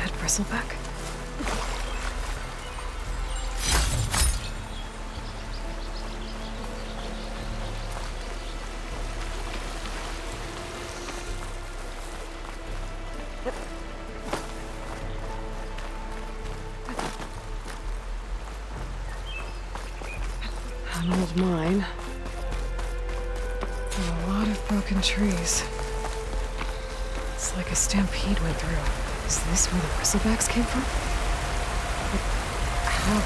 dead bristleback? An old mine. And a lot of broken trees. It's like a stampede went through. Is this where the bristlebacks came from? But how?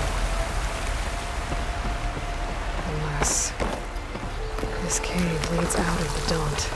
Unless this cave leads out of the Daunt.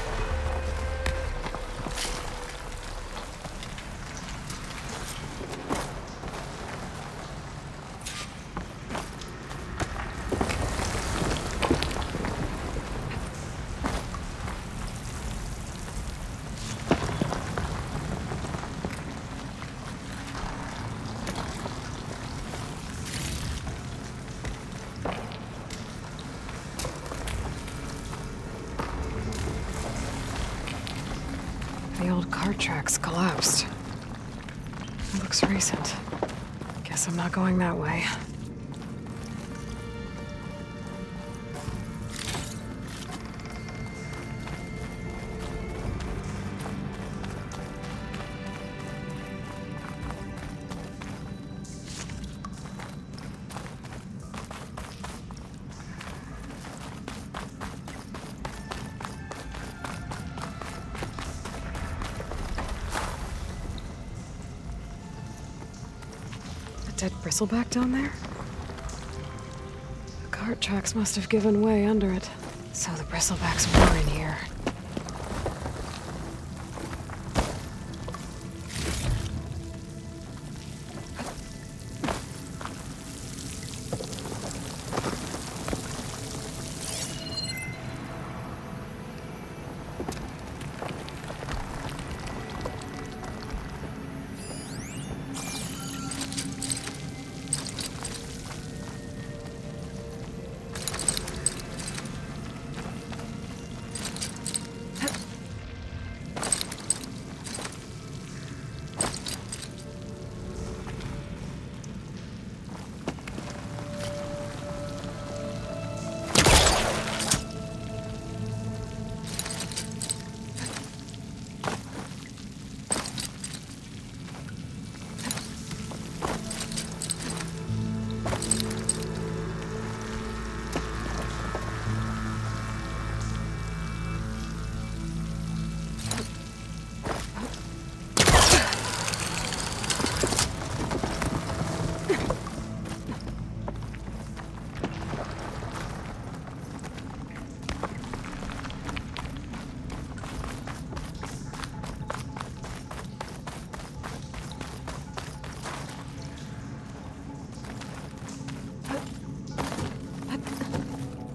The old cart tracks collapsed. It looks recent. Guess I'm not going that way. Dead bristleback down there? The cart tracks must have given way under it. So the bristlebacks were in here.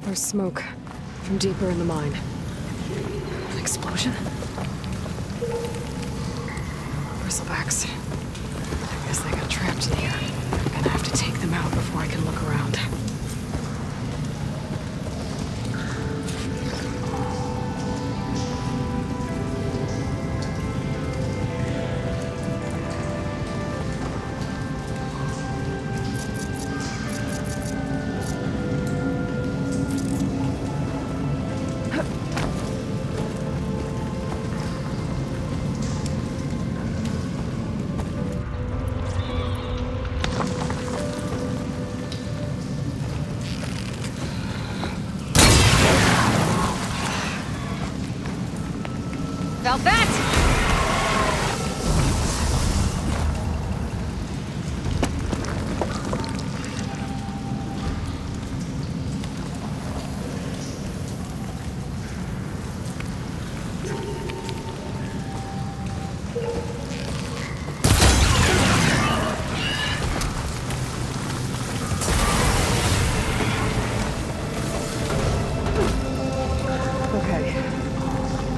There's smoke from deeper in the mine. An explosion? Bristlebacks. I guess they got trapped in here. I'm gonna have to take them out before I can look around. About that!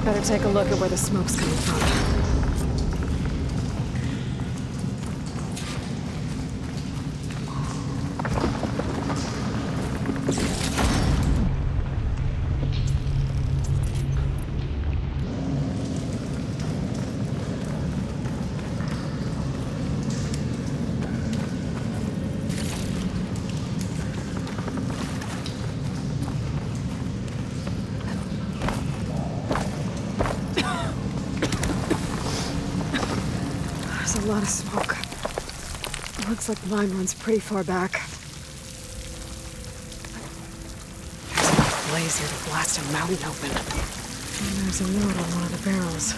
Better take a look at where the smoke's coming from. a lot of smoke. Looks like the mine runs pretty far back. There's enough blaze here to blast a mountain open. And there's a note on one of the barrels.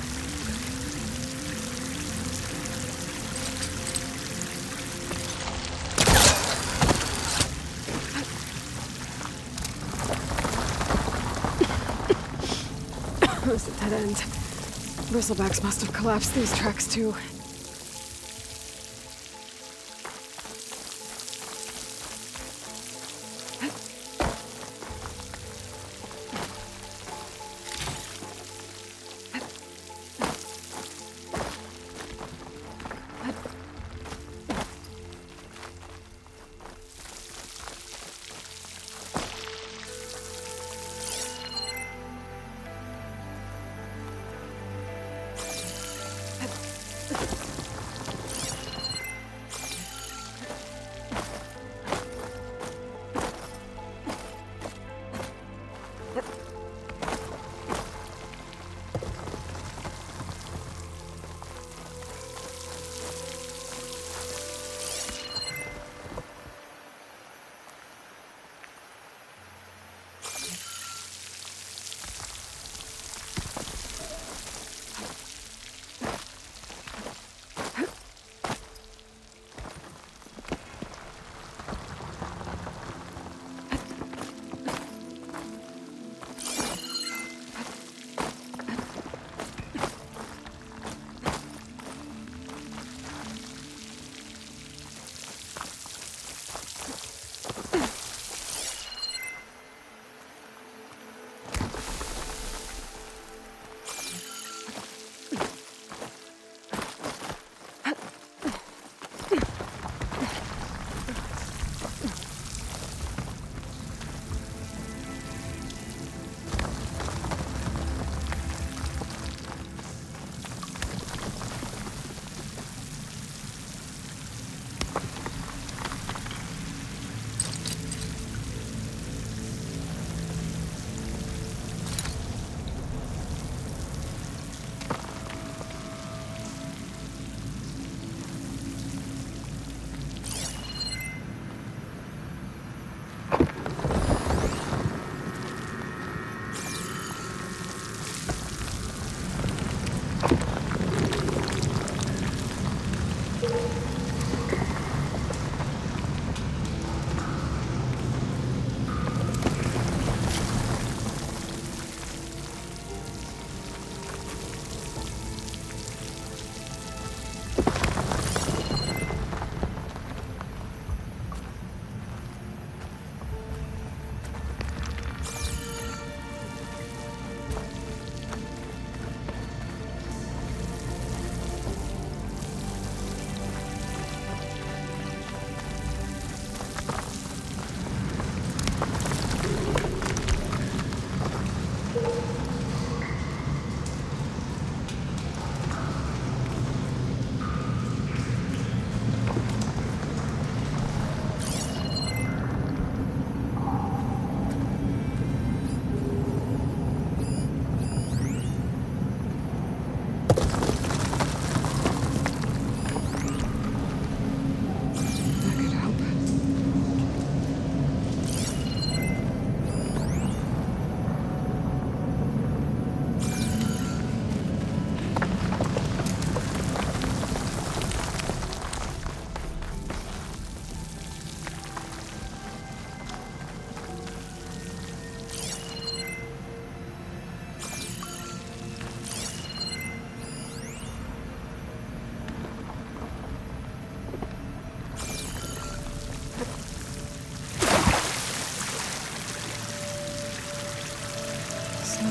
There's a dead end. Bristlebacks must have collapsed these tracks too.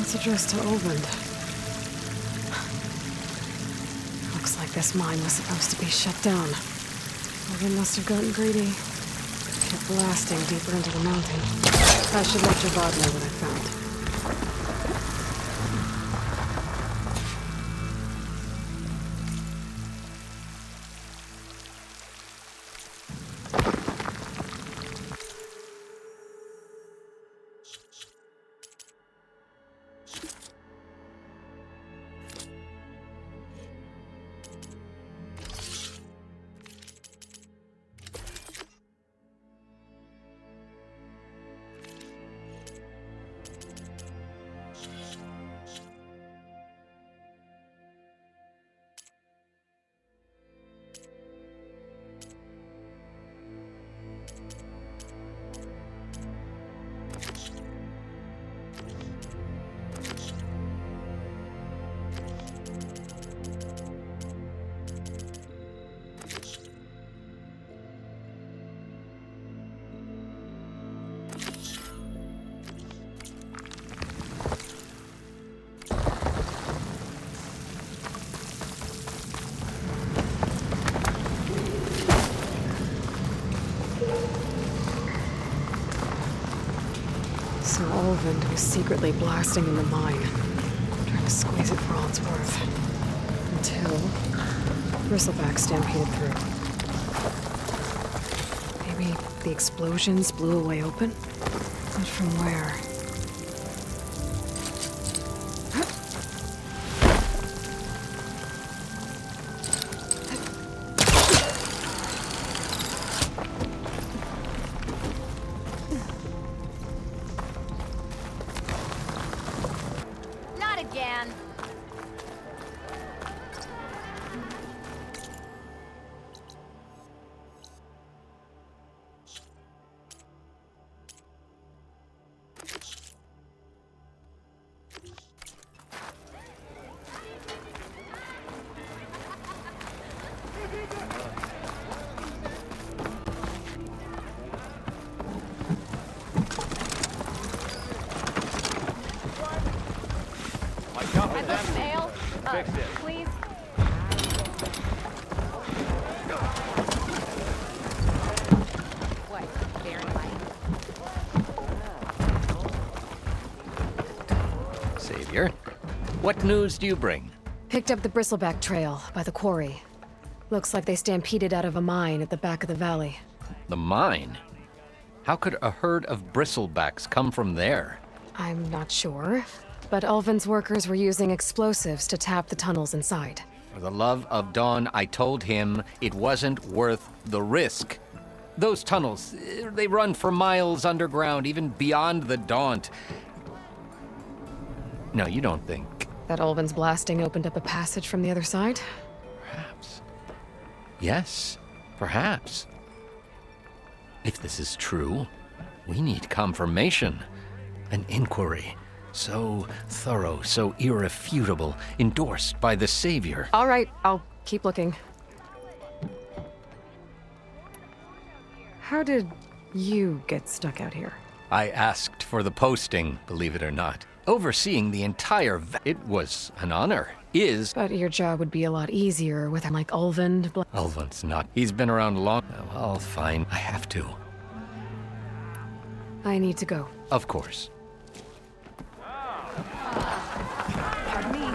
It's addressed to Oland. Looks like this mine was supposed to be shut down. Oland must have gotten greedy. Kept blasting deeper into the mountain. I should let Javad know what I found. Ulvund was secretly blasting in the mine, trying to squeeze it for all it's worth. Until Bristleback stampeded through. Maybe the explosions blew a way open? But from where? Not again. I'd like mail. Please. What? Very light. Savior, what news do you bring? Picked up the Bristleback trail by the quarry. Looks like they stampeded out of a mine at the back of the valley. The mine? How could a herd of bristlebacks come from there? I'm not sure, but Ulvund's workers were using explosives to tap the tunnels inside. For the love of Dawn, I told him it wasn't worth the risk. Those tunnels, they run for miles underground, even beyond the Daunt. No, you don't think. That Ulvund's blasting opened up a passage from the other side? Perhaps. Yes, perhaps. If this is true, we need confirmation. An inquiry. So thorough, so irrefutable, endorsed by the Savior. All right, I'll keep looking. How did you get stuck out here? I asked for the posting, believe it or not. Overseeing the entire it was an honor. Is... But your job would be a lot easier with him like Ulvund. Ulvund's not. He's been around long. Well, fine. I have to. I need to go. Of course. Pardon me.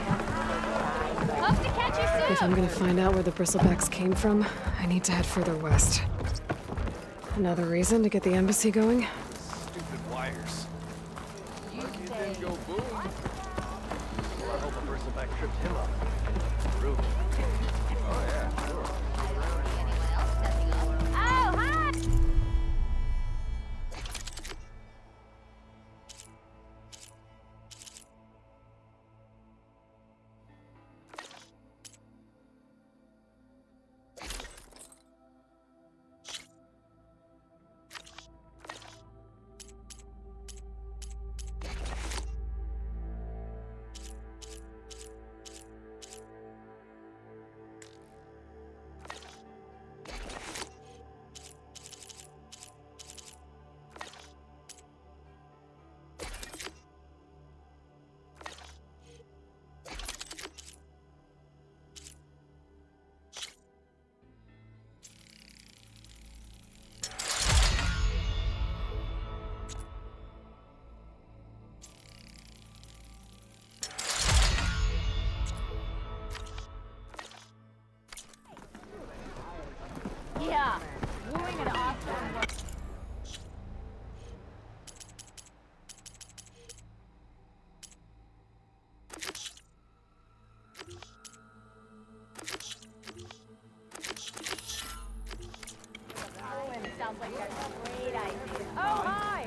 Hope to catch you soon. If I'm gonna find out where the Bristlebacks came from, I need to head further west. Another reason to get the embassy going? Stupid wires. Lucky it didn't go boom. Well, I hope a bristleback tripped him up. Rude. Oh, yeah, sure. Oh, hi! Yeah, wooing an awesome. Sounds like a great idea. Oh, hi!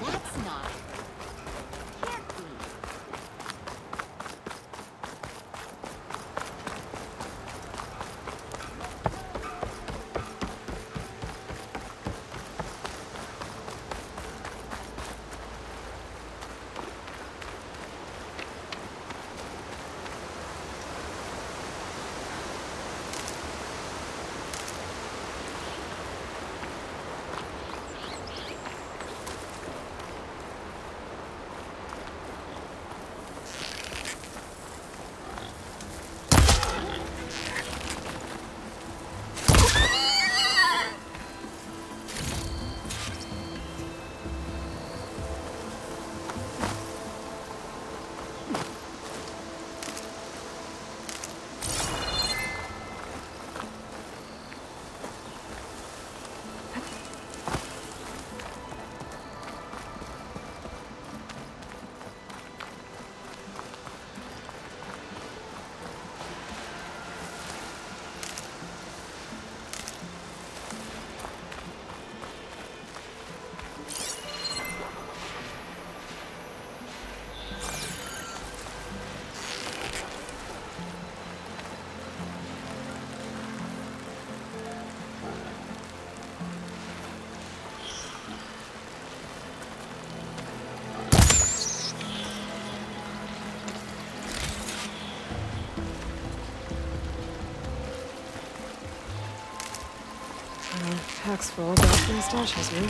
That's not. Can't be. Pack's full, but the stash has me.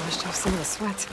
Washed off some of the sweat.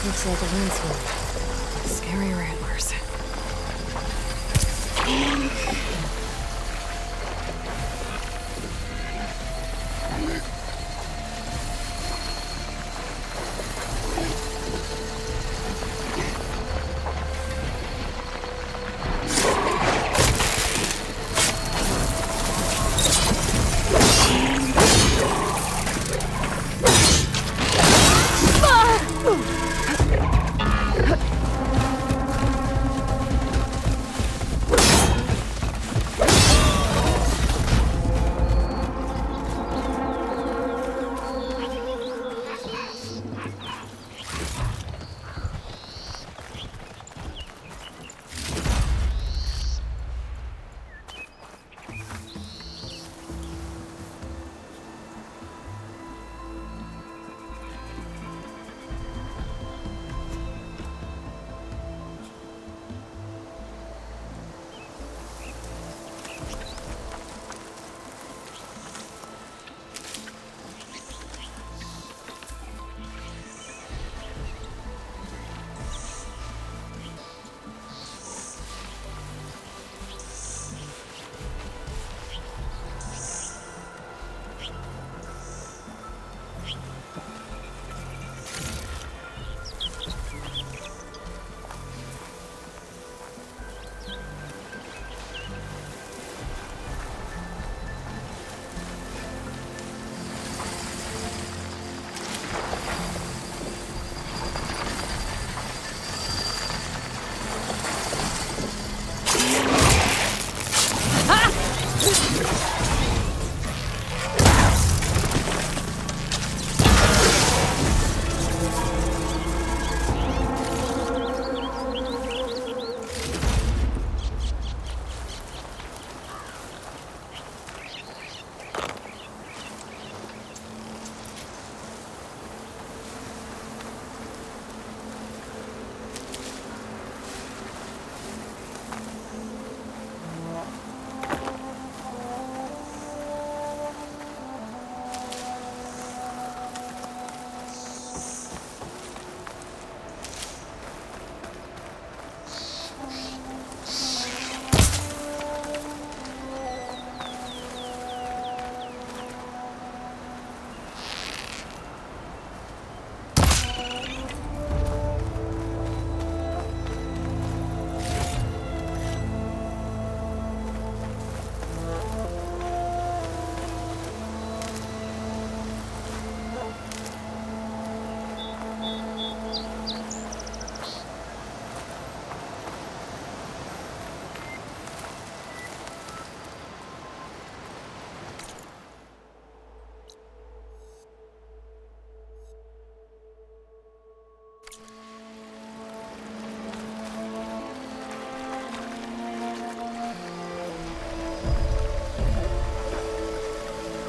Looks like a ransom. Scary rattlers.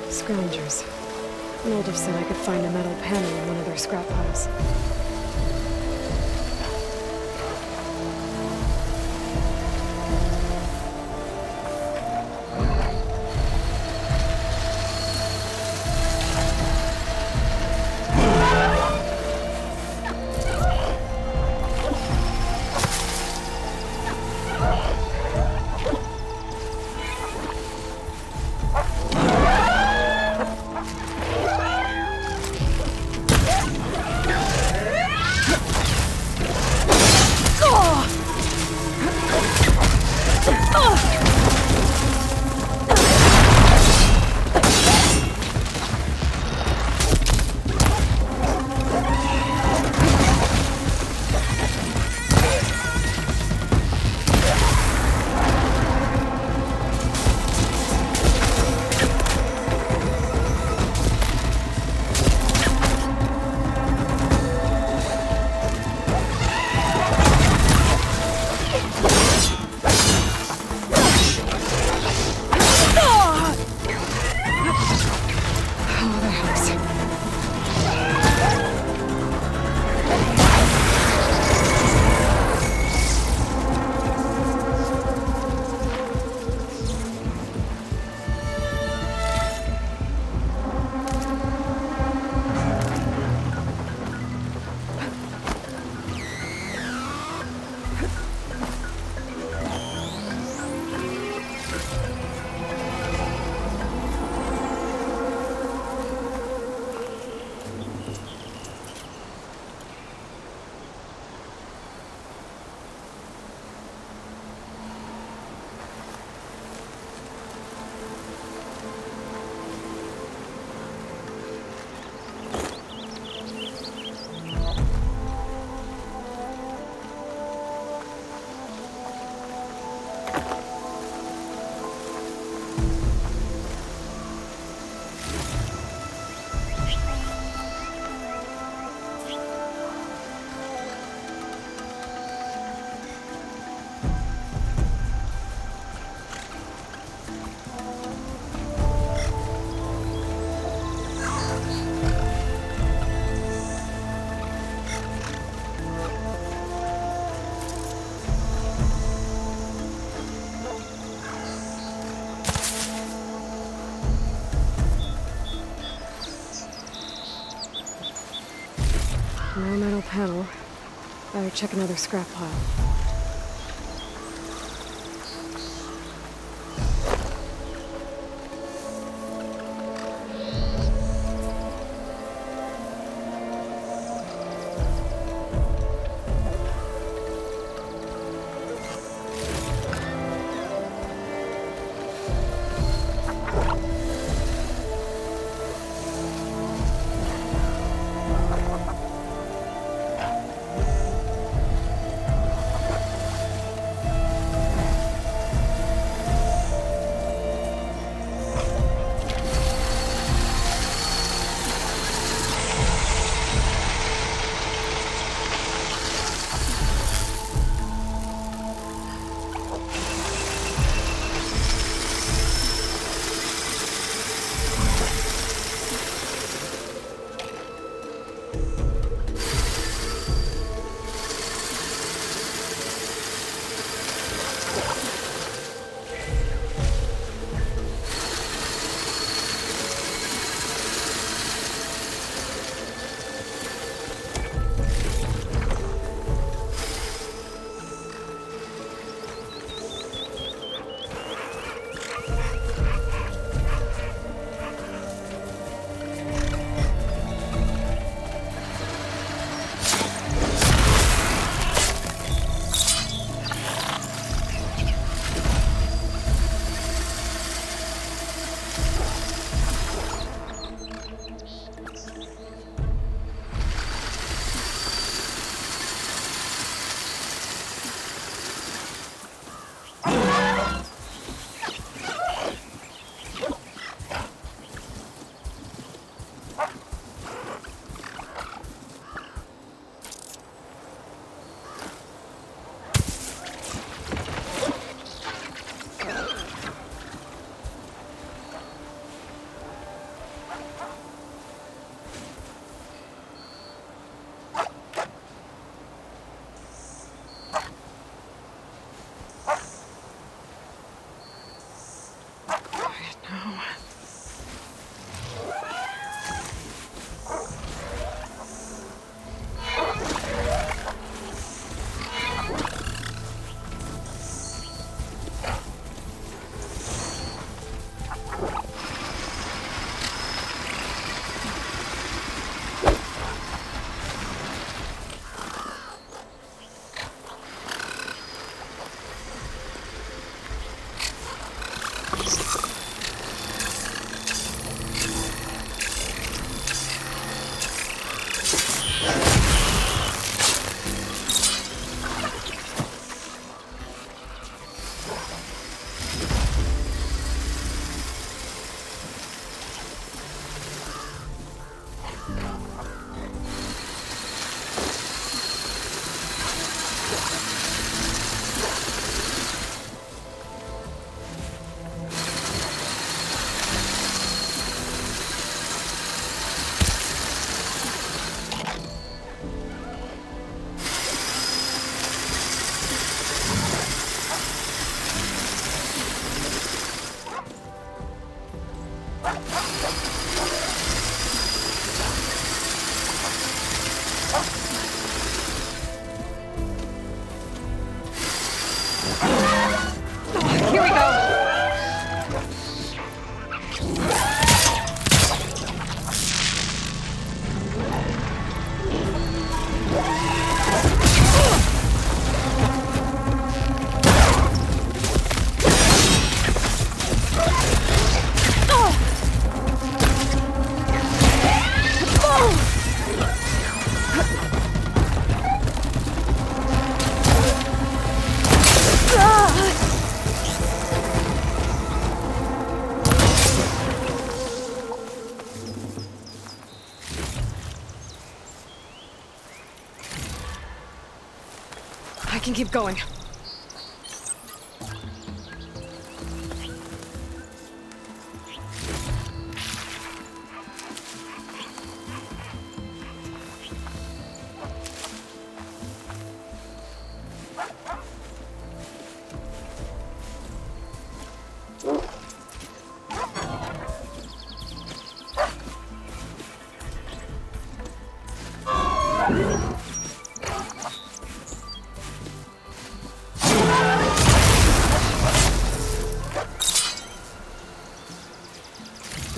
Scroungers. Natives said I could find a metal panel in one of their scrap piles. No metal panel. Better check another scrap pile. Here we go. I can keep going.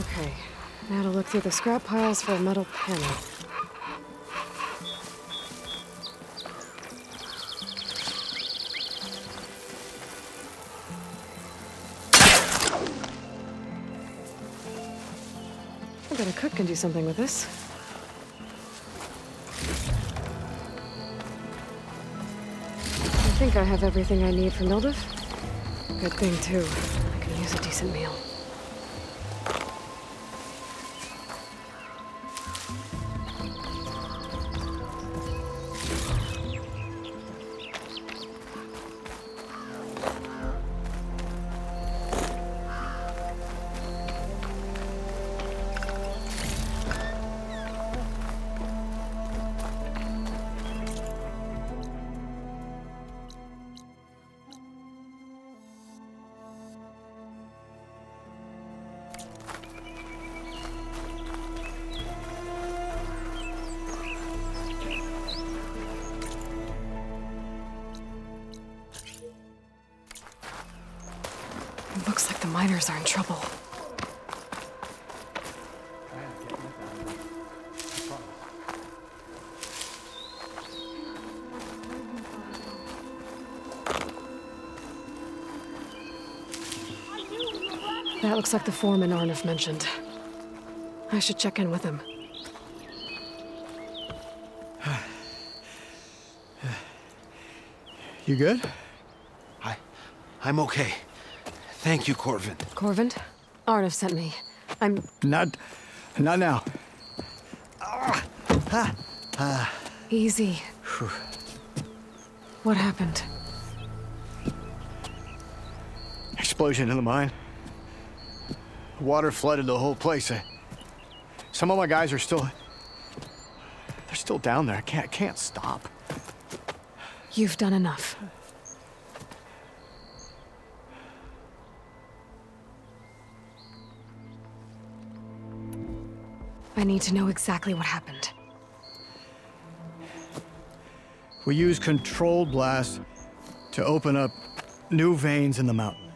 Okay, now to look through the scrap piles for a metal pen. I bet a cook can do something with this. I think I have everything I need for Mildev. Good thing, too. I can use a decent meal. Looks like the miners are in trouble. That looks like the foreman Arnav mentioned. I should check in with him. You good? I'm okay. Thank you, Corvin. Corvin? Arnav sent me. I'm... Not now. Easy. What happened? Explosion in the mine. Water flooded the whole place. Some of my guys are still... They're still down there. I can't stop. You've done enough. I need to know exactly what happened. We used controlled blasts to open up new veins in the mountain.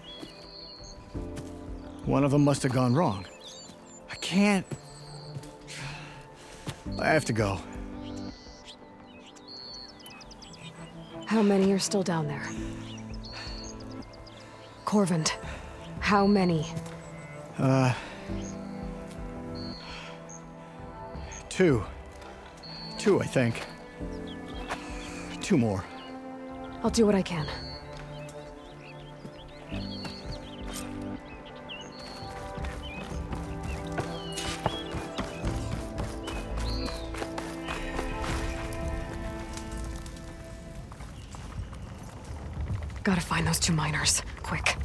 One of them must have gone wrong. I have to go. How many are still down there? Corvin, how many? Two. Two, I think. Two more. I'll do what I can. Gotta find those two miners. Quick.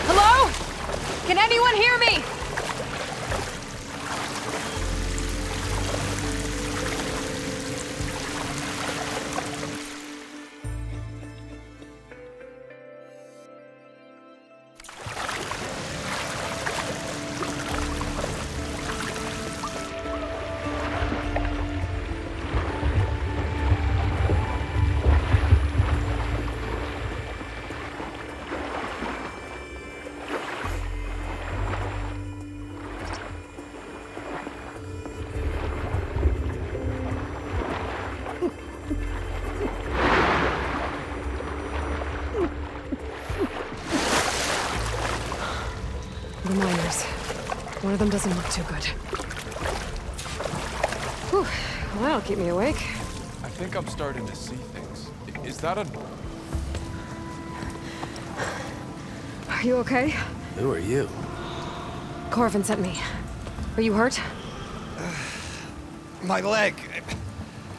Hello? Can anyone hear me? The miners. One of them doesn't look too good. Whew. Well, that'll keep me awake. I think I'm starting to see things. Is that a... Are you okay? Who are you? Corvin sent me. Are you hurt? My leg.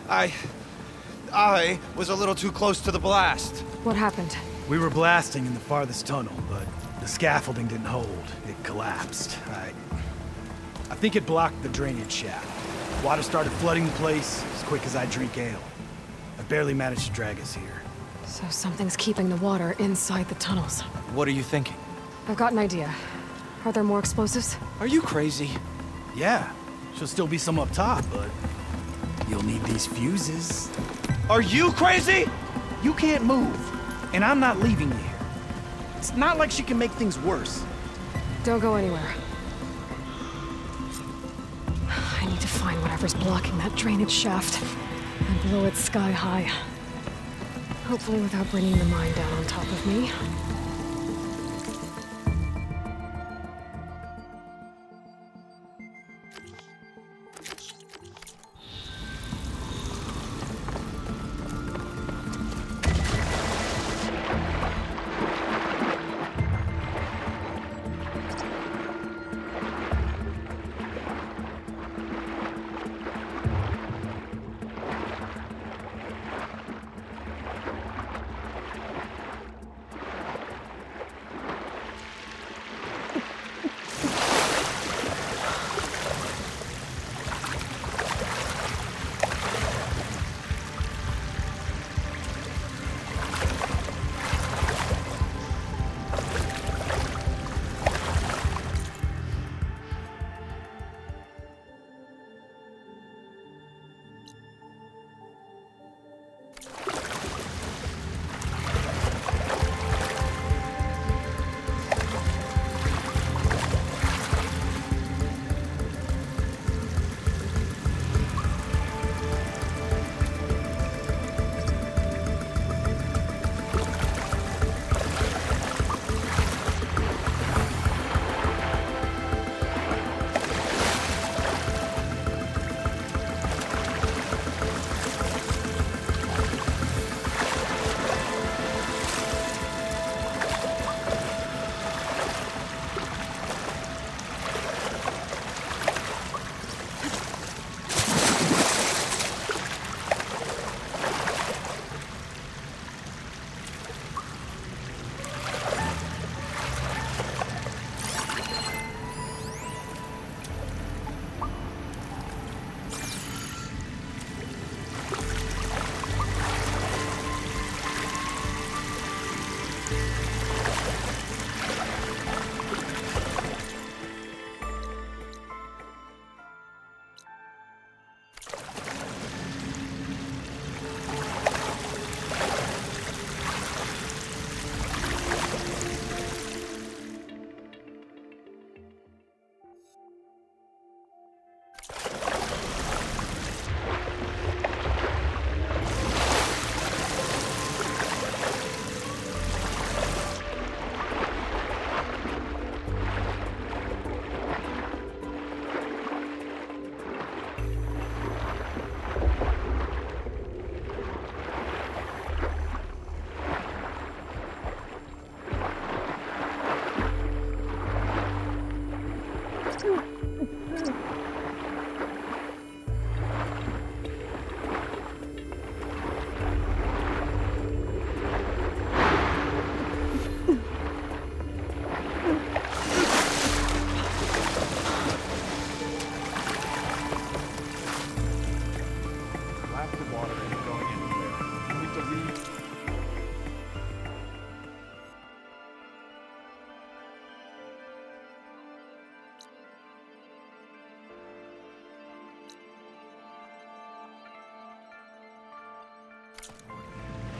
I was a little too close to the blast. What happened? We were blasting in the farthest tunnel, but the scaffolding didn't hold. It collapsed. I think it blocked the drainage shaft. Water started flooding the place as quick as I drink ale. I barely managed to drag us here. So something's keeping the water inside the tunnels. What are you thinking? I've got an idea. Are there more explosives? Are you crazy? Yeah, should still be some up top, but you'll need these fuses. Are you crazy? You can't move, and I'm not leaving you here. It's not like she can make things worse. Don't go anywhere. I need to find whatever's blocking that drainage shaft and blow it sky high. Hopefully without bringing the mine down on top of me.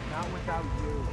Not without you.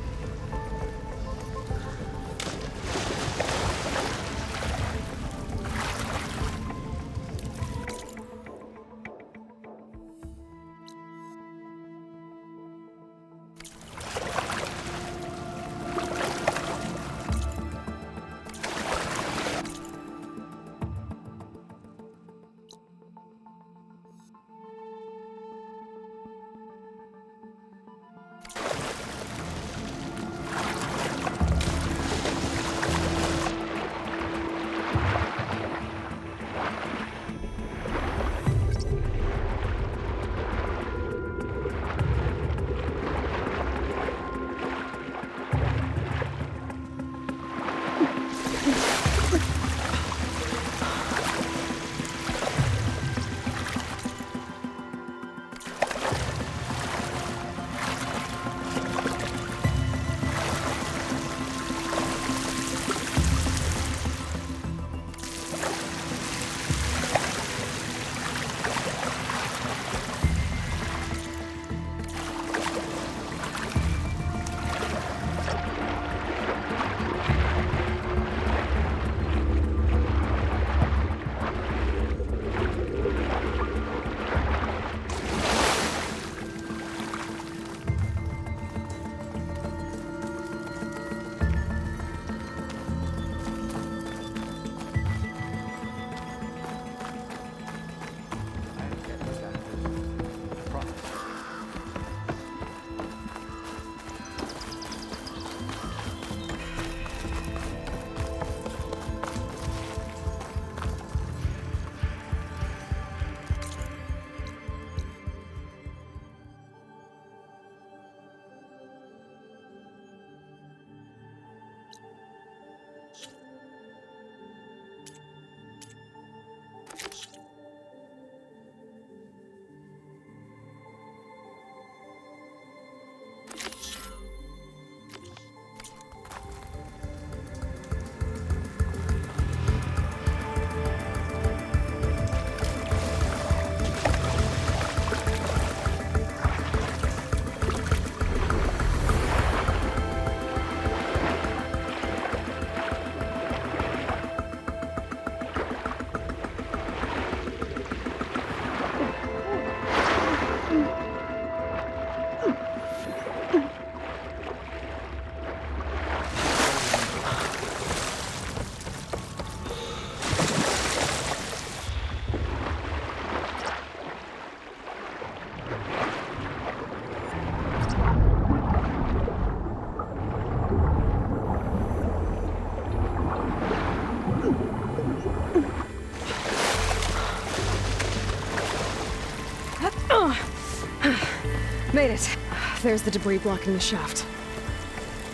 Made it. There's the debris blocking the shaft.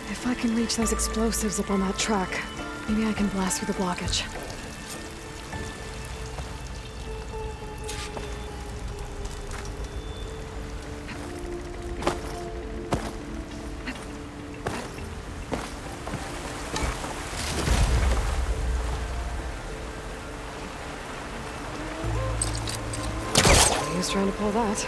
If I can reach those explosives up on that track, maybe I can blast through the blockage. He was trying to pull that.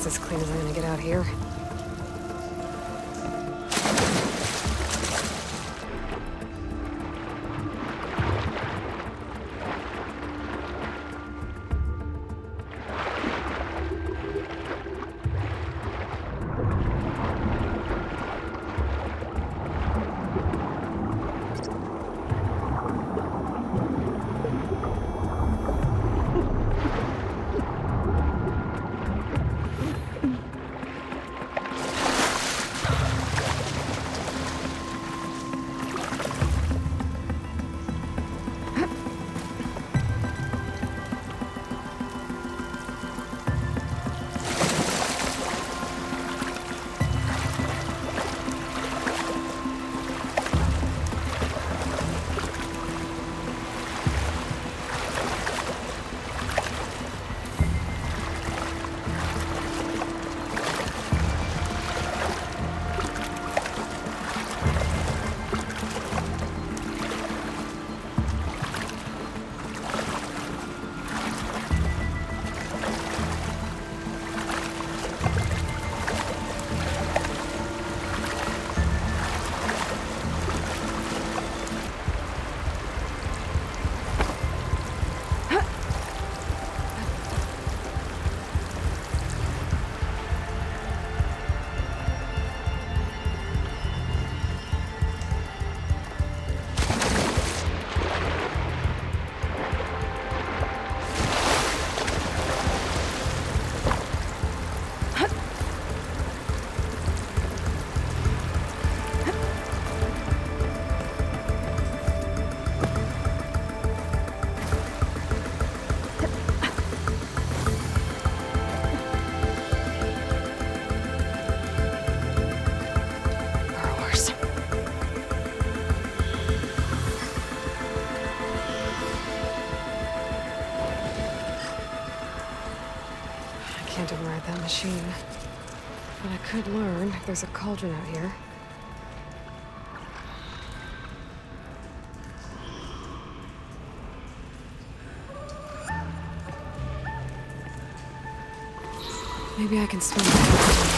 is as clean as I'm gonna get out here. Can't override that machine. But I could learn if there's a cauldron out here. Maybe I can swim the cauldron.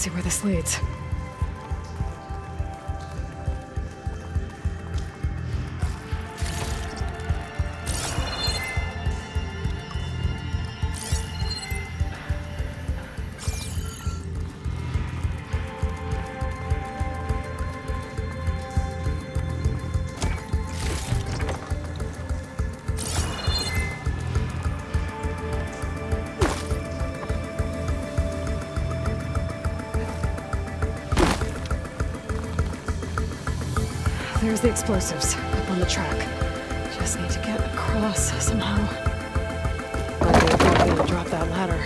see where this leads. There's the explosives, up on the track. Just need to get across somehow. Might be a good way to drop that ladder.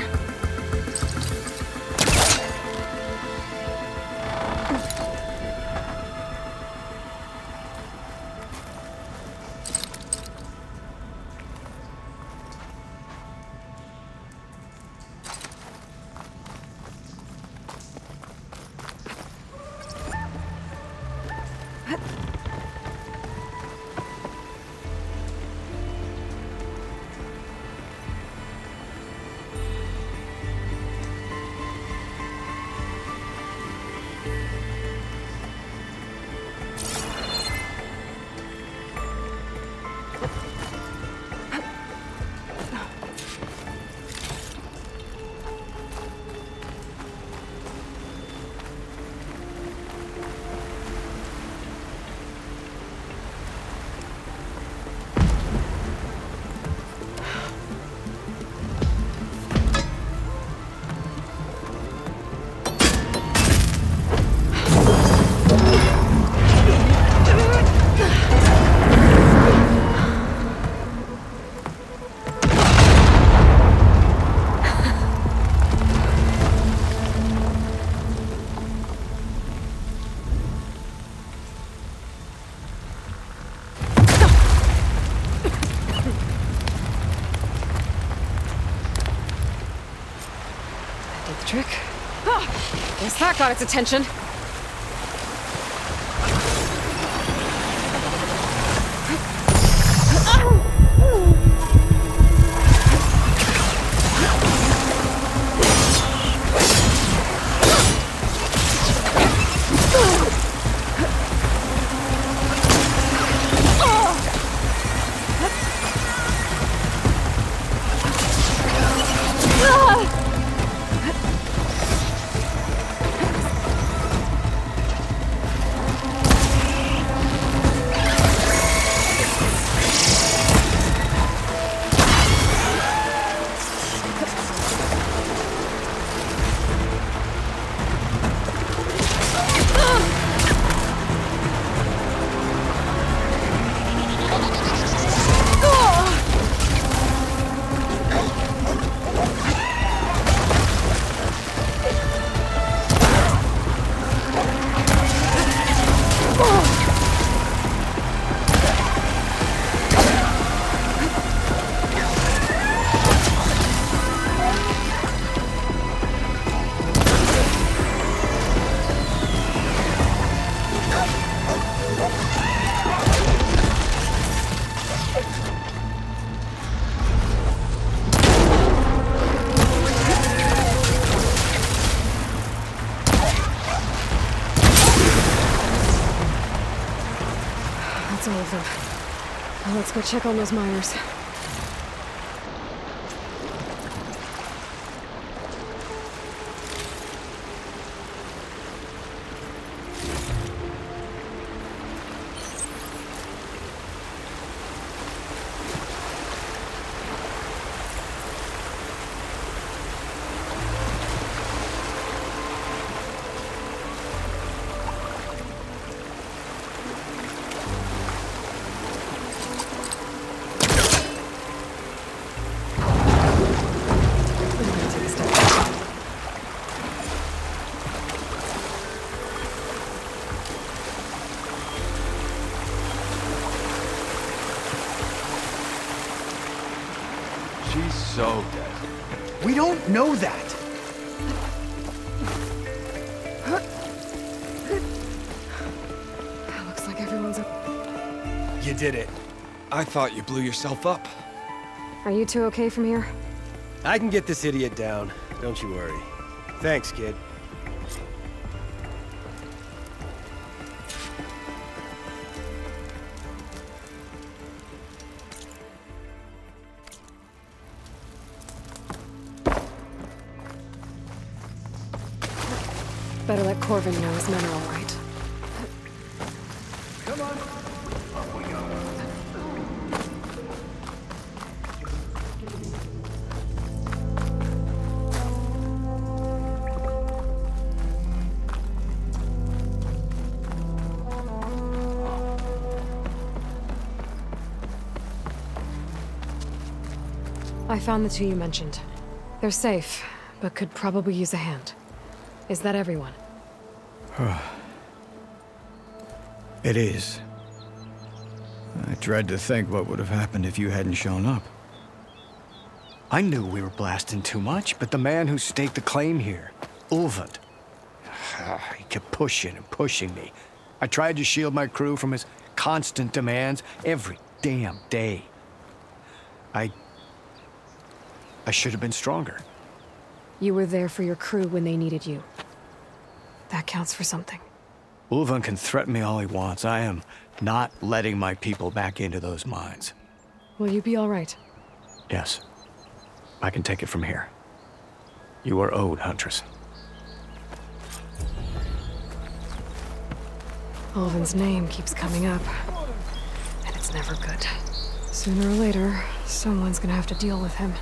Trick. Oh, guess that got its attention. That's all of them. Now let's go check on those miners. She's so dead. We don't know that. Looks like everyone's up. You did it. I thought you blew yourself up. Are you two okay from here? I can get this idiot down. Don't you worry. Thanks, kid. Better let Corvin know his men are all right. Come on. I found the two you mentioned. They're safe, but could probably use a hand. Is that everyone? It is. I dread to think what would have happened if you hadn't shown up. I knew we were blasting too much, but the man who staked the claim here, Ulvund, he kept pushing and pushing me. I tried to shield my crew from his constant demands every damn day. I should have been stronger. You were there for your crew when they needed you. That counts for something. Ulvund can threaten me all he wants. I am not letting my people back into those mines. Will you be all right? Yes. I can take it from here. You are owed, Huntress. Ulvund's name keeps coming up. And it's never good. Sooner or later, someone's gonna have to deal with him.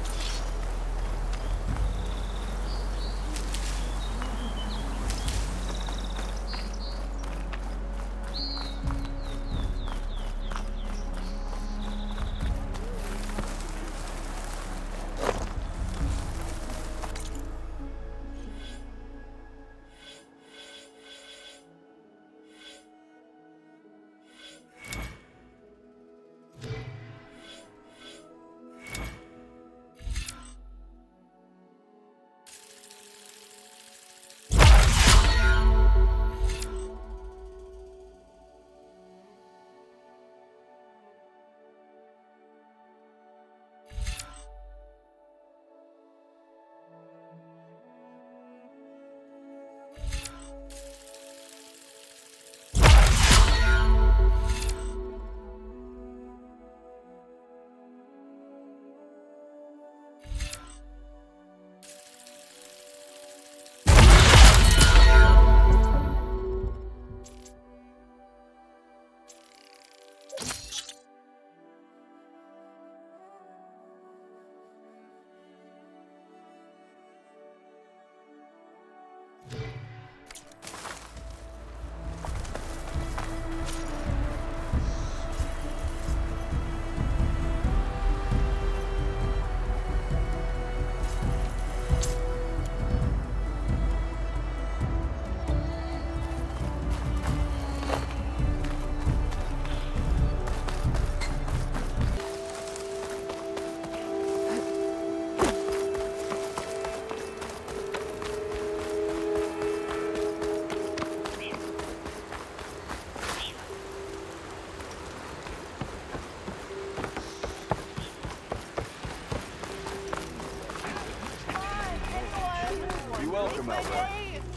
Welcome, Albert.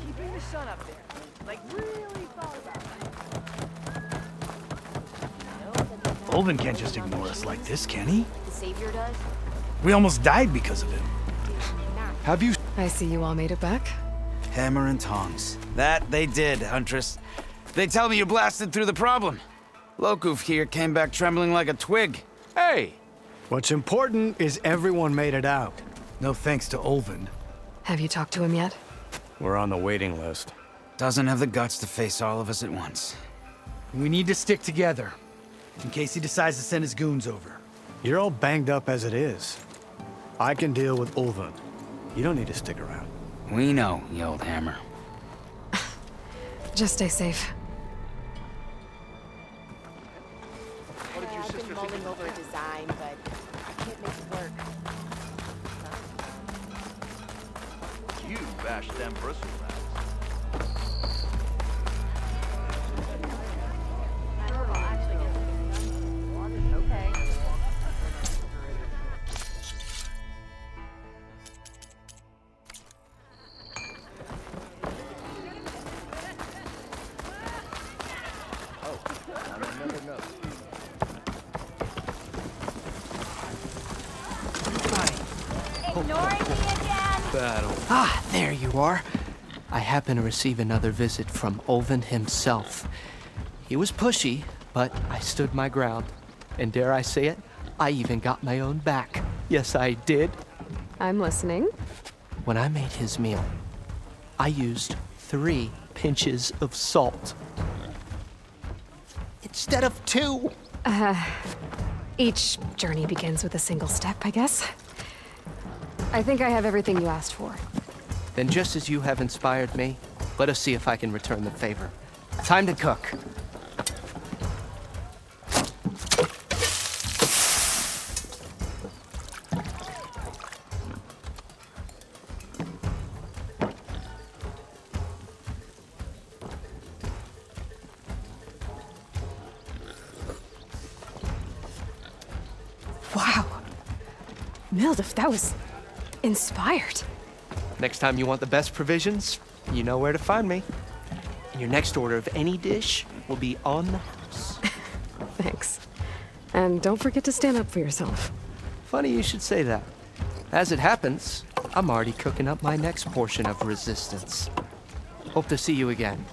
Keeping the sun up there. Like, really thought about it. Ulvund can't just ignore us like this, can he? The Savior does? We almost died because of him. Have you... I see you all made it back. Hammer and tongs. That they did, Huntress. They tell me you blasted through the problem. Lokuf here came back trembling like a twig. Hey! What's important is everyone made it out. No thanks to Ulvund. Have you talked to him yet? We're on the waiting list. Doesn't have the guts to face all of us at once. We need to stick together, in case he decides to send his goons over. You're all banged up as it is. I can deal with Ulvund. You don't need to stick around. We know, you old hammer. Just stay safe. What did your sister think? Mulling over a design, but I can't make it work. You bashed them bristle rats. Okay. Ignoring me again? Ah, there you are. I happened to receive another visit from Olvin himself. He was pushy, but I stood my ground. And dare I say it, I even got my own back. Yes, I did. I'm listening. When I made his meal, I used 3 pinches of salt. Instead of 2. Each journey begins with a single step, I guess. I think I have everything you asked for. Then just as you have inspired me, let us see if I can return the favor. Time to cook. Wow. Mildef, that was inspired. Next time you want the best provisions, you know where to find me. And your next order of any dish will be on the house. Thanks. And don't forget to stand up for yourself. Funny you should say that. As it happens, I'm already cooking up my next portion of resistance. Hope to see you again.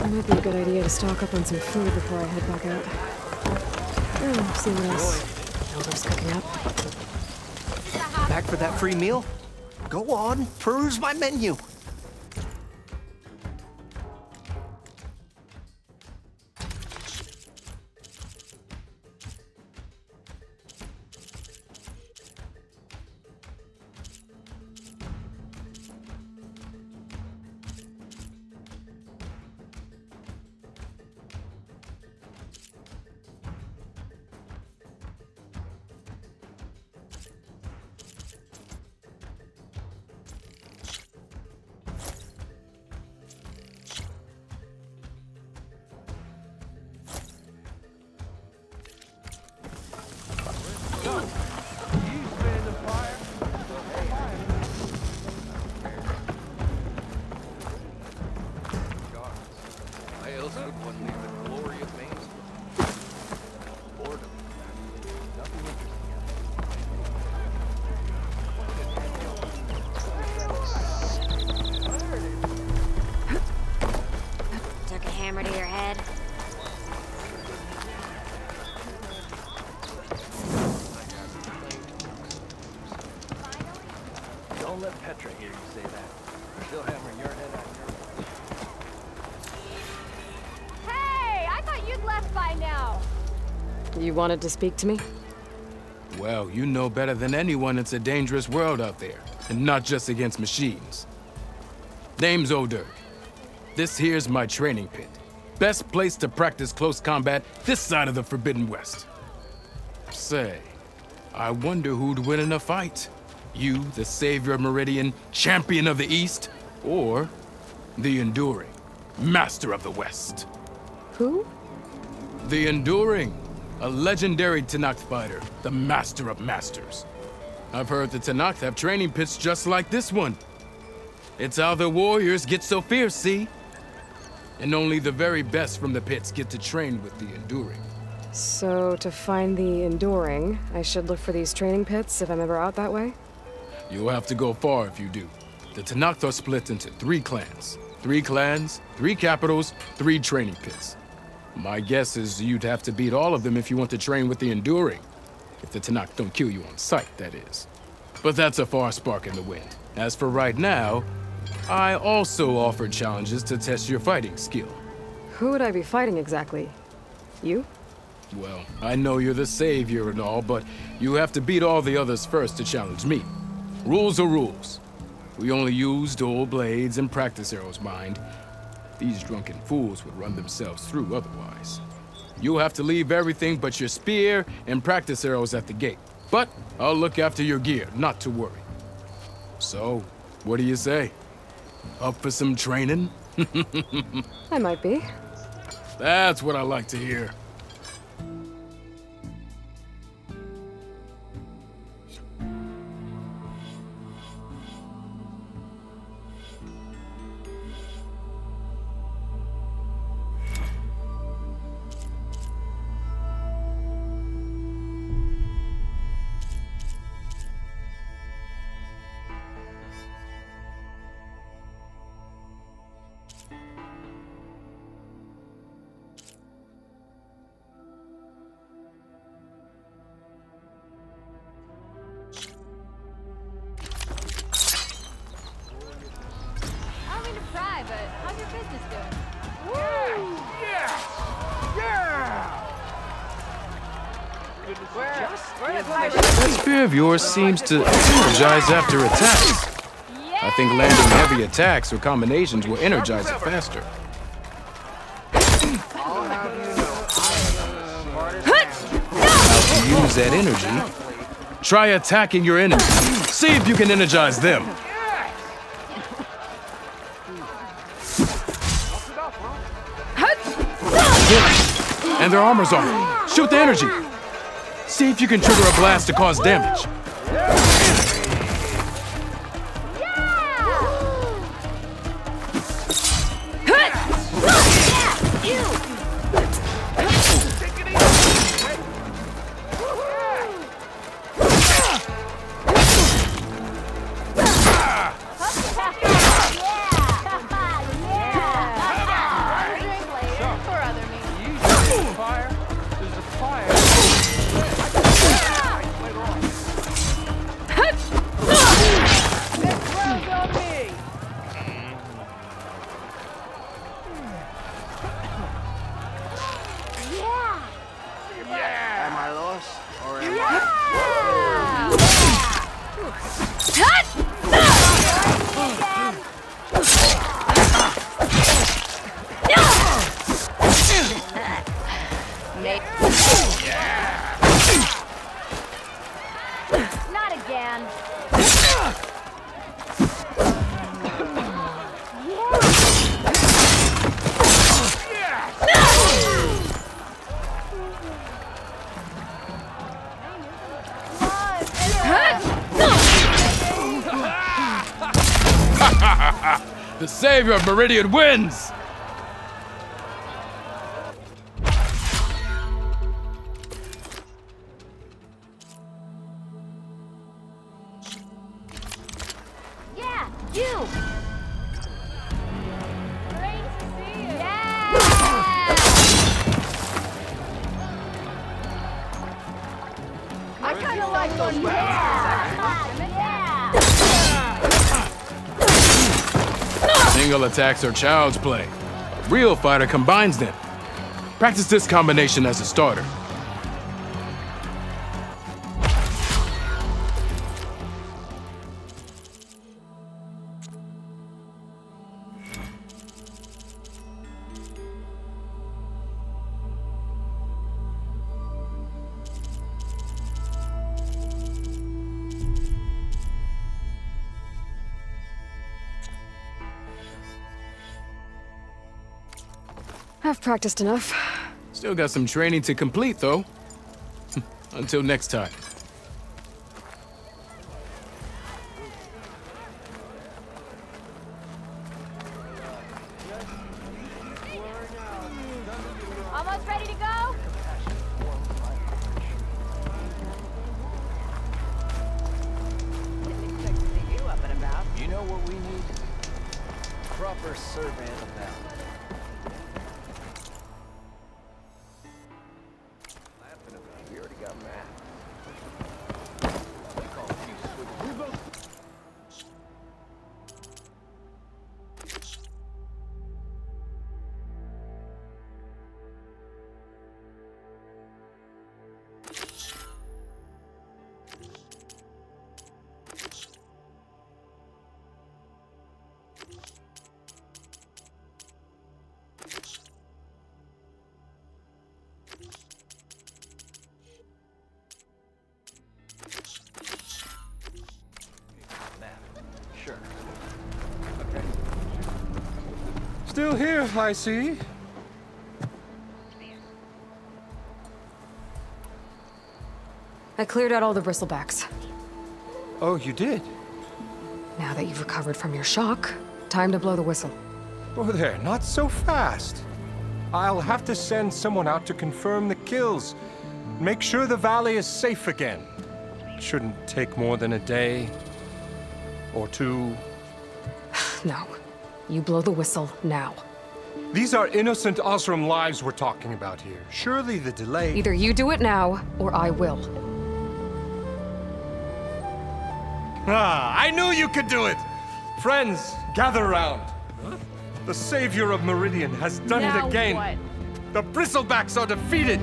It might be a good idea to stock up on some food before I head back out. See what else Mildef's cooking up. Back for that free meal? Go on, peruse my menu. Took a hammer to your head. Don't let Petra hear you say that. She'll hammer your head out your Hey, I thought you'd left by now. You wanted to speak to me? Well, you know better than anyone it's a dangerous world out there, and not just against machines. Name's O'Dirk. This here's my training pit. Best place to practice close combat this side of the Forbidden West. Say, I wonder who'd win in a fight. You, the savior of Meridian, champion of the East, or the Enduring, master of the West. Who? The Enduring, a legendary Tenakth fighter, the master of masters. I've heard the Tenakth have training pits just like this one. It's how the warriors get so fierce, see? And only the very best from the pits get to train with the Enduring. So, to find the Enduring, I should look for these training pits if I'm ever out that way? You'll have to go far if you do. The Tenakth are split into 3 clans. 3 clans, 3 capitals, 3 training pits. My guess is you'd have to beat all of them if you want to train with the Enduring. If the Tenakth don't kill you on sight, that is. But that's a far spark in the wind. As for right now, I also offer challenges to test your fighting skill. Who would I be fighting exactly? You? Well, I know you're the savior and all, but you have to beat all the others first to challenge me. Rules are rules. We only use dual blades and practice arrows, mind. These drunken fools would run themselves through otherwise. You'll have to leave everything but your spear and practice arrows at the gate. But I'll look after your gear, not to worry. So, what do you say? Up for some training? I might be. That's what I like to hear. But how's your business doing? That spear of yours seems to energize after attacks. I think landing heavy attacks or combinations will energize it faster. How to use that energy? Try attacking your enemies. See if you can energize them. And their armor's off. Shoot the energy. See if you can trigger a blast to cause damage. Not again. The savior of Meridian wins! Yeah, you! Great to see you! Yeah! I kind of like those Single attacks are child's play. A real fighter combines them. Practice this combination as a starter. I've practiced enough. Still got some training to complete, though. Until next time. Almost ready to go? You know what we need? proper survey of the map. Laughing about, we already got map. They call it Jesus with Rubo. Sure. Okay. Still here, I see. I cleared out all the bristlebacks. Oh, you did? Now that you've recovered from your shock, time to blow the whistle. Oh, there, not so fast. I'll have to send someone out to confirm the kills. Make sure the valley is safe again. Shouldn't take more than a day. Or two. No. You blow the whistle now. These are innocent Osram lives we're talking about here. Surely the delay... Either you do it now, or I will. Ah, I knew you could do it! Friends, gather around. The savior of Meridian has done it again. What? The bristlebacks are defeated.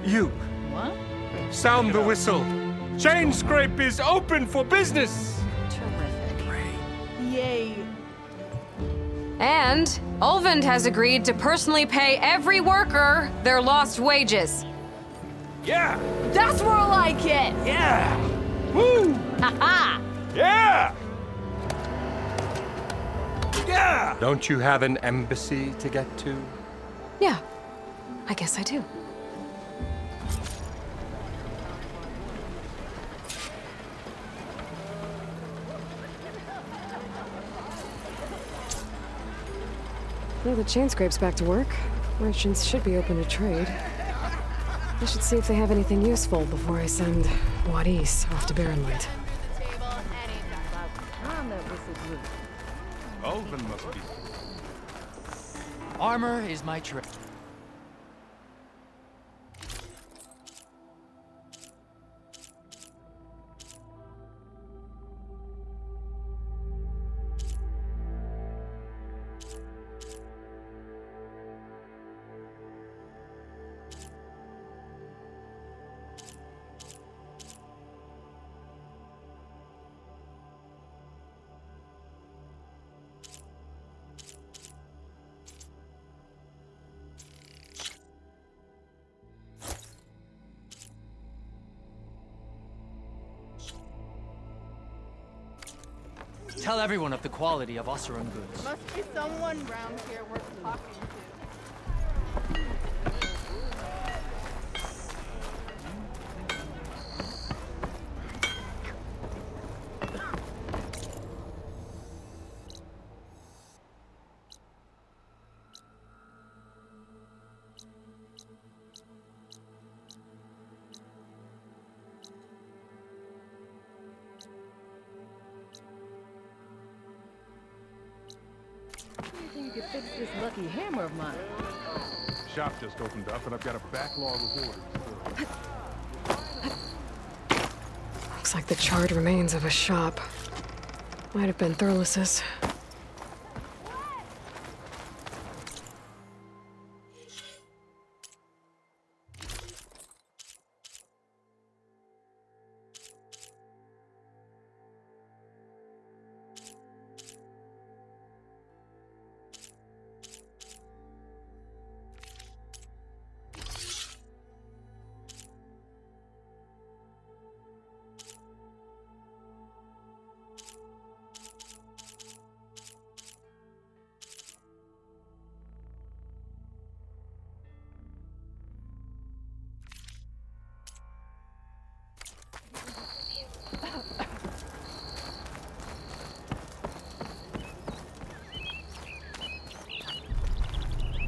You. What? Sound the whistle. Chain Scrape is open for business. Terrific. Yay. And Ulvund has agreed to personally pay every worker their lost wages. Yeah! That's more like it! Yeah! Woo! Ha-ha! Yeah! Yeah! Don't you have an embassy to get to? Yeah, I guess I do. Well, the chain scrape's back to work. Merchants should be open to trade. I should see if they have anything useful before I send Wadis off to Barrenlight. Ulvund must be. Armor is my trade. Tell everyone of the quality of Osirun goods. Must be someone round here worth talking to. You could fix this lucky hammer of mine. Shop just opened up, and I've got a backlog of orders. Looks like the charred remains of a shop. Might have been Thurles's.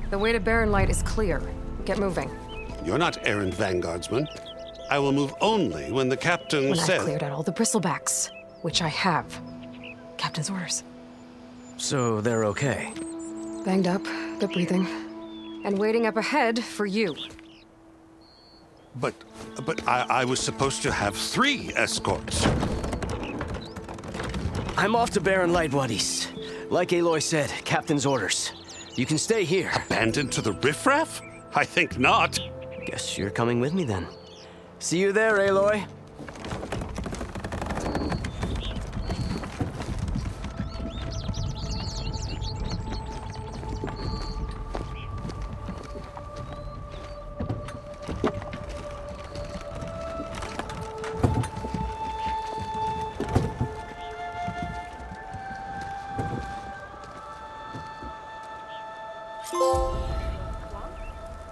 The way to Barrenlight is clear. Get moving. You're not errant vanguardsman. I will move only when the captain When says... I've cleared out all the bristlebacks, which I have. Captain's orders. So they're okay? Banged up, but breathing. And waiting up ahead for you. But I was supposed to have 3 escorts. I'm off to Barren Light Wadis. Like Aloy said, Captain's orders. You can stay here. Abandoned to the riffraff? I think not. Guess you're coming with me then. See you there, Aloy.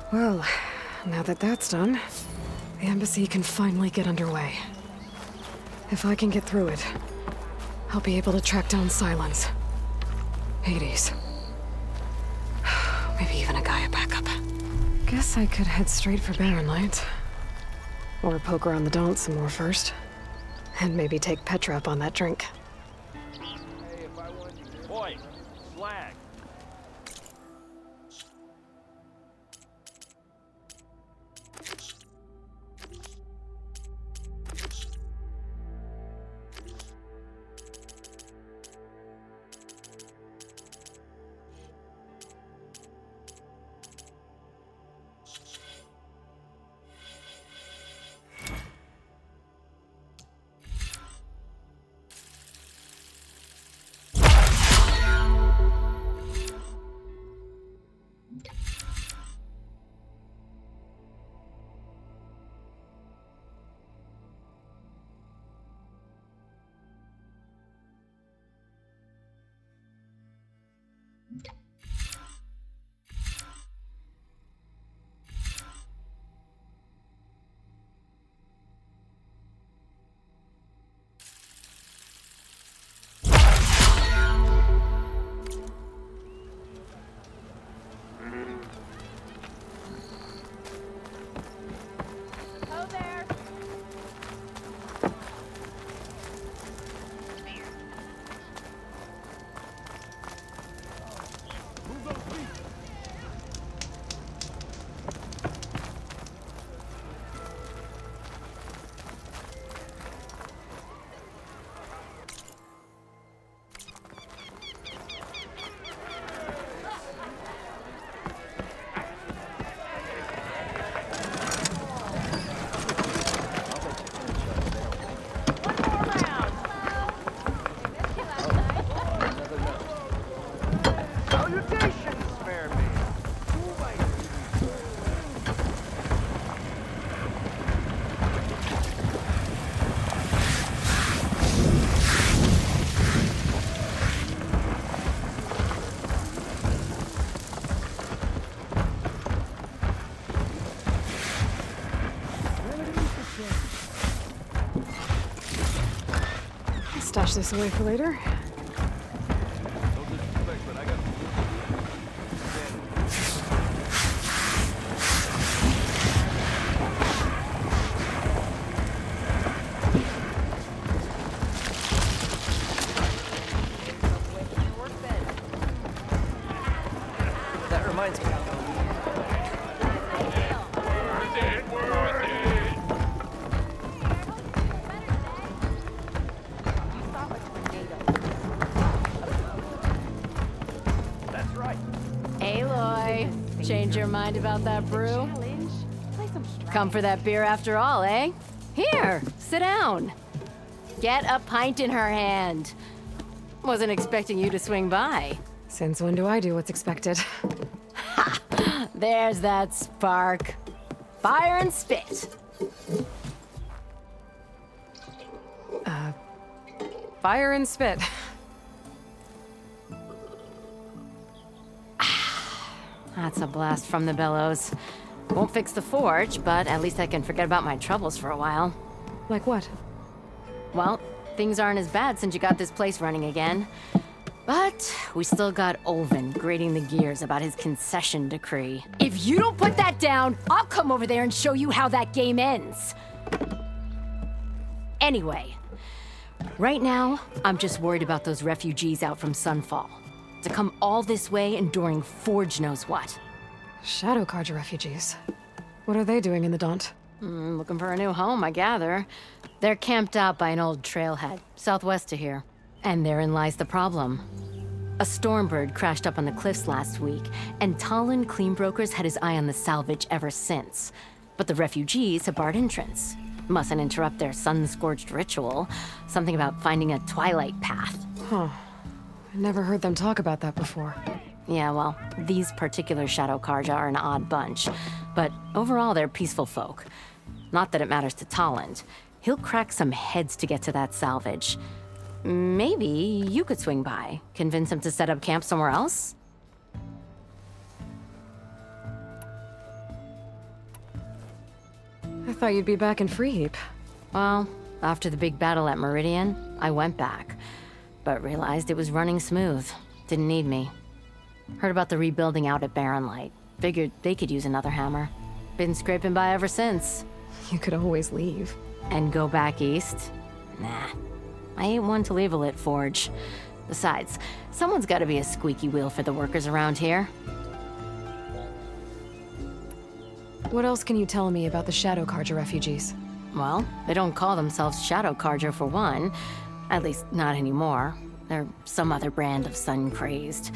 Well, now that that's done, the embassy can finally get underway. If I can get through it, I'll be able to track down Silence, Hades, maybe even a Gaia backup. Guess I could head straight for Barren Light. Or poke around the Daunt some more first. And maybe take Petra up on that drink. Hey, if I want you... Boy, slag. Stash this away for later. That reminds me. Aloy, change your mind about that brew? Come for that beer after all, eh? Here, sit down. Get a pint in her hand. Wasn't expecting you to swing by. Since when do I do what's expected? Ha! There's that spark. Fire and spit. Fire and spit. That's a blast from the bellows. Won't fix the forge, but at least I can forget about my troubles for a while. Like what? Well, things aren't as bad since you got this place running again. But we still got Olvin grating the gears about his concession decree. If you don't put that down, I'll come over there and show you how that game ends. Anyway, right now, I'm just worried about those refugees out from Sunfall. To come all this way enduring Forge knows what. Shadow Carja refugees. What are they doing in the Daunt? Looking for a new home, I gather. They're camped out by an old trailhead, southwest of here. And therein lies the problem. A Stormbird crashed up on the cliffs last week, and Talon Cleanbrokers had his eye on the salvage ever since. But the refugees have barred entrance. Mustn't interrupt their sun-scorched ritual. Something about finding a twilight path. Huh. I never heard them talk about that before. Yeah, well, these particular Shadow Carja are an odd bunch. But overall, they're peaceful folk. Not that it matters to Talon. He'll crack some heads to get to that salvage. Maybe you could swing by, convince him to set up camp somewhere else? I thought you'd be back in Freeheap. Well, after the big battle at Meridian, I went back. But realized it was running smooth. Didn't need me. Heard about the rebuilding out at Barren Light. Figured they could use another hammer. Been scraping by ever since. You could always leave. And go back east? Nah. I ain't one to leave a lit forge. Besides, someone's gotta be a squeaky wheel for the workers around here. What else can you tell me about the Shadow Carja refugees? Well, they don't call themselves Shadow Carja for one. At least, not anymore. They're some other brand of sun-crazed.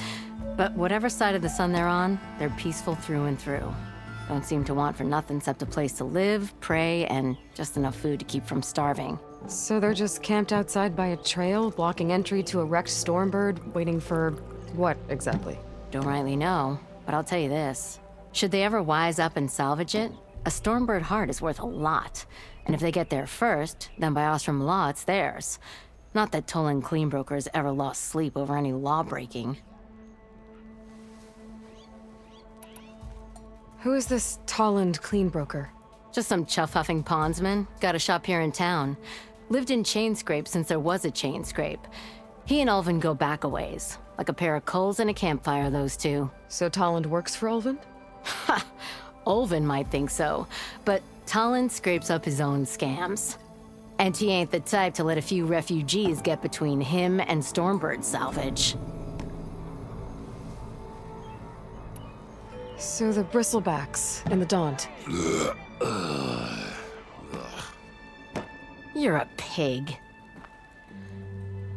But whatever side of the sun they're on, they're peaceful through and through. Don't seem to want for nothing except a place to live, pray, and just enough food to keep from starving. So they're just camped outside by a trail, blocking entry to a wrecked Stormbird, waiting for what, exactly? Don't rightly know, but I'll tell you this. Should they ever wise up and salvage it, a Stormbird heart is worth a lot. And if they get there first, then by Ostrom law, it's theirs. Not that Tolan Cleanbrokers ever lost sleep over any law-breaking. Who is this Talland Cleanbroker? Just some chuff-huffing pondsman. Got a shop here in town. Lived in Chainscrape since there was a Chainscrape. He and Ulvin go back a ways. Like a pair of coals and a campfire, those two. So Talland works for Ulvin? Ha! Ulvin might think so, but Talland scrapes up his own scams. And he ain't the type to let a few refugees get between him and Stormbird salvage. So the bristlebacks in the Daunt. You're a pig.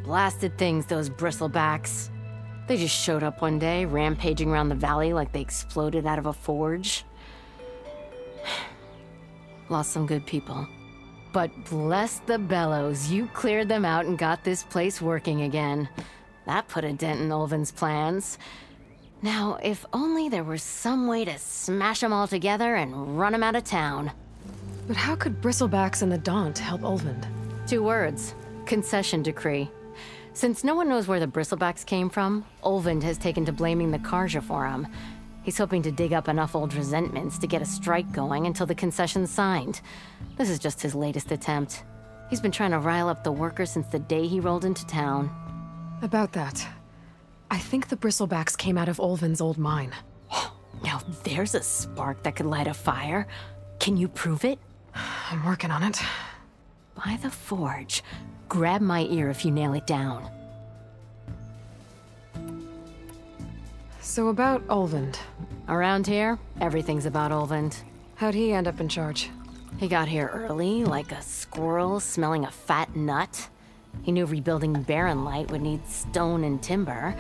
Blasted things, those bristlebacks. They just showed up one day, rampaging around the valley like they exploded out of a forge. Lost some good people. But bless the bellows, you cleared them out and got this place working again. That put a dent in Ulvin's plans. Now, if only there were some way to smash them all together and run them out of town. But how could bristlebacks in the Daunt help Ulvin? 2 words. Concession decree. Since no one knows where the bristlebacks came from, Ulvin has taken to blaming the Carja for them. He's hoping to dig up enough old resentments to get a strike going until the concession's signed. This is just his latest attempt. He's been trying to rile up the workers since the day he rolled into town. About that, I think the bristlebacks came out of Ulvin's old mine. Now there's a spark that could light a fire. Can you prove it? I'm working on it. By the forge. Grab my ear if you nail it down. So about Ulvin. Around here, everything's about Ulvin. How'd he end up in charge? He got here early, like a squirrel smelling a fat nut. He knew rebuilding Barren Light would need stone and timber.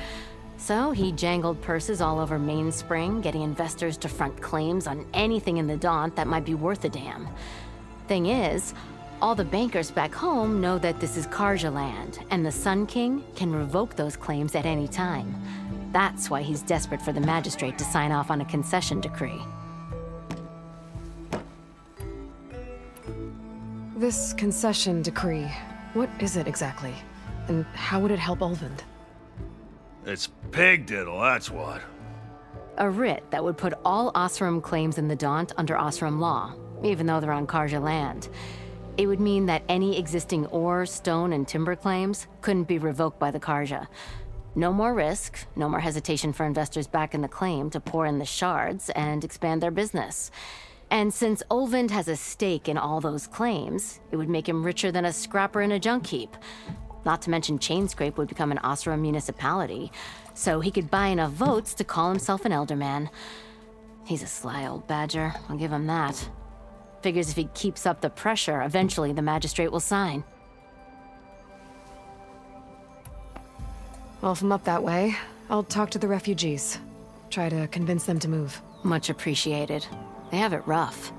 So he jangled purses all over Mainspring, getting investors to front claims on anything in the Daunt that might be worth a damn. Thing is, all the bankers back home know that this is Carja land, and the Sun King can revoke those claims at any time. That's why he's desperate for the magistrate to sign off on a concession decree. This concession decree, what is it exactly? And how would it help Ulvin? It's pig diddle, that's what. A writ that would put all Osram claims in the Daunt under Osram law, even though they're on Carja land. It would mean that any existing ore, stone, and timber claims couldn't be revoked by the Carja. No more risk, no more hesitation for investors back in the claim to pour in the shards and expand their business. And since Ulvin has a stake in all those claims, it would make him richer than a scrapper in a junk heap. Not to mention Chainscrape would become an Osra municipality, so he could buy enough votes to call himself an elderman. He's a sly old badger, I'll give him that. Figures if he keeps up the pressure, eventually the magistrate will sign. Well, if I'm up that way, I'll talk to the refugees. Try to convince them to move. Much appreciated. They have it rough.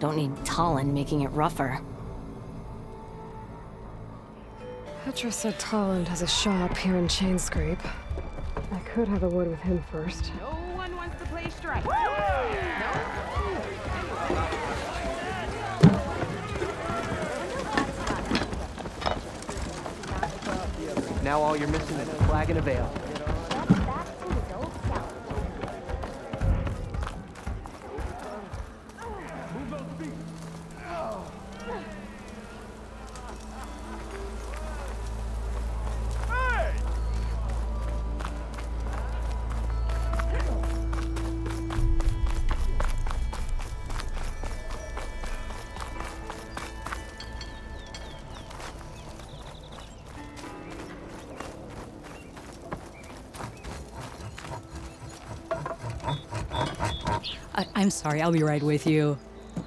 Don't need Talon making it rougher. Petra said Talon has a shop here in Chainscrape. I could have a word with him first. No one wants to play strike. Now all you're missing is a flag and a veil. I'm sorry, I'll be right with you.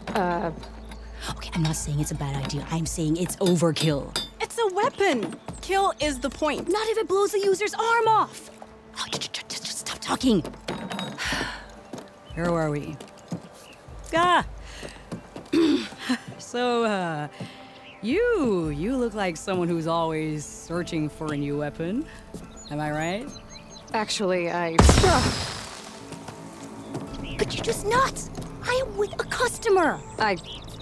Okay, I'm not saying it's a bad idea. I'm saying it's overkill. It's a weapon! Kill is the point. Not if it blows the user's arm off! Oh, just stop talking. Where are we? So, you look like someone who's always searching for a new weapon. Am I right? Actually, But you're just nuts! I am with a customer!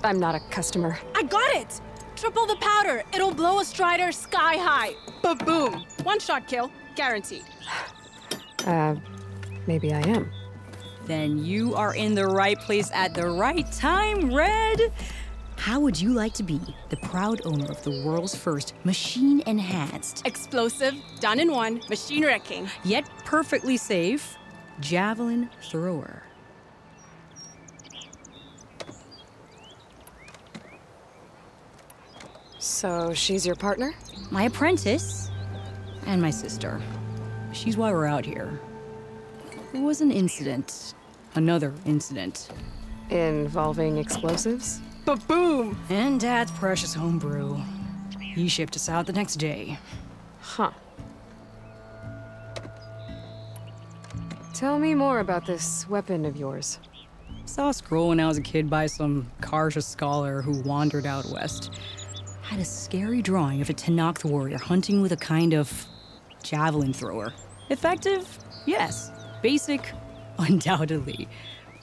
I'm not a customer. I got it! Triple the powder. It'll blow a Strider sky high. Ba-boom. One shot kill. Guaranteed. Maybe I am. Then you are in the right place at the right time, Red! How would you like to be the proud owner of the world's first machine-enhanced, explosive, done in one, machine wrecking, yet perfectly safe, javelin thrower? So she's your partner? My apprentice and my sister. She's why we're out here. There was an incident. Another incident. Involving explosives? Ba-boom! And Dad's precious homebrew. He shipped us out the next day. Huh. Tell me more about this weapon of yours. Saw a scroll when I was a kid by some Karsha scholar who wandered out west. Had a scary drawing of a Tenakth warrior hunting with a kind of javelin thrower. Effective? Yes. Basic? Undoubtedly.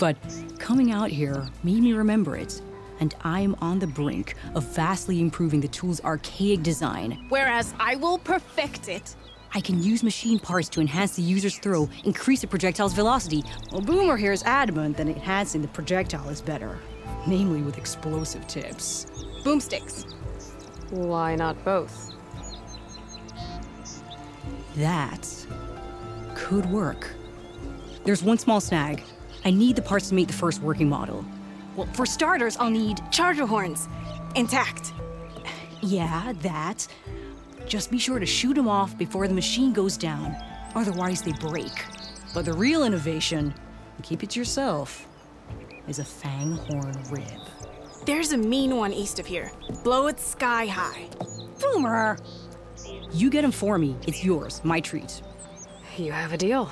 But coming out here made me remember it, and I'm on the brink of vastly improving the tool's archaic design. Whereas I will perfect it. I can use machine parts to enhance the user's throw, increase the projectile's velocity. Well, Boomer here is adamant that enhancing the projectile is better, namely with explosive tips. Boomsticks. Why not both? That could work. There's one small snag. I need the parts to make the first working model. Well, for starters, I'll need charger horns. Intact. Yeah, that. Just be sure to shoot them off before the machine goes down. Otherwise, they break. But the real innovation, and keep it to yourself, is a fang horn rib. There's a mean one east of here. Blow it sky high. Boomer! You get him for me. It's yours. My treat. You have a deal.